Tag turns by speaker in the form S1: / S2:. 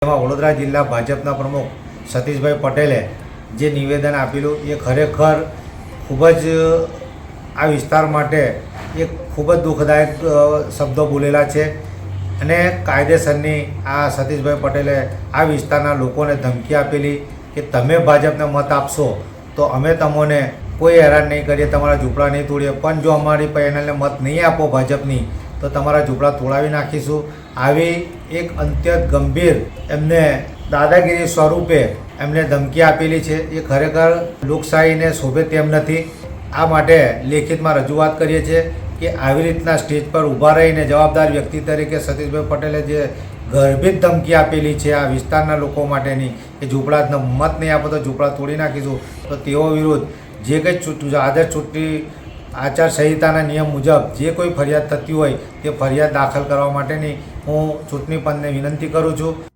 S1: એમાં વડોદરા જિલ્લા ભાજપના પ્રમુખ સતીશભાઈ પટેલે જે નિવેદન આપેલું એ ખરેખર ખૂબ જ આ વિસ્તાર માટે એક ખૂબ જ દુઃખદાયક શબ્દો બોલેલા છે અને કાયદેસરની આ સતીશભાઈ પટેલે આ વિસ્તારના લોકોને ધમકી આપેલી કે તમે ભાજપને મત આપશો તો અમે તમને કોઈ હેરાન નહીં કરીએ, તમારા ઝૂંપડા નહીં તોડીએ, પણ જો અમારી પેનલને મત નહીં આપો ભાજપની તો તમારા ઝૂંપડા તોડાવી નાખીશું. આવી એક અત્યંત ગંભીર એમને દાદાગીરી સ્વરૂપે એમને ધમકી આપેલી છે. એ ખરેખર લોકશાહીને શોભે તેમ નથી. આ માટે લેખિતમાં રજૂઆત કરીએ છીએ કે આવી રીતના સ્ટેજ પર ઊભા રહીને જવાબદાર વ્યક્તિ તરીકે સતીશભાઈ પટેલે જે ગર્ભિત ધમકી આપેલી છે આ વિસ્તારના લોકો માટેની કે ઝૂંપડા મત નહીં આપો તો ઝૂંપડા તોડી નાખીશું, તો તેઓ વિરુદ્ધ જે કંઈ આદર્શ ચૂંટણી આચારસંહિતાના નિયમ મુજબ જે કોઈ ફરિયાદ થતી હોય તે ફરિયાદ દાખલ કરવા માટેની હું ચૂંટણી પંચને વિનંતી કરું છું.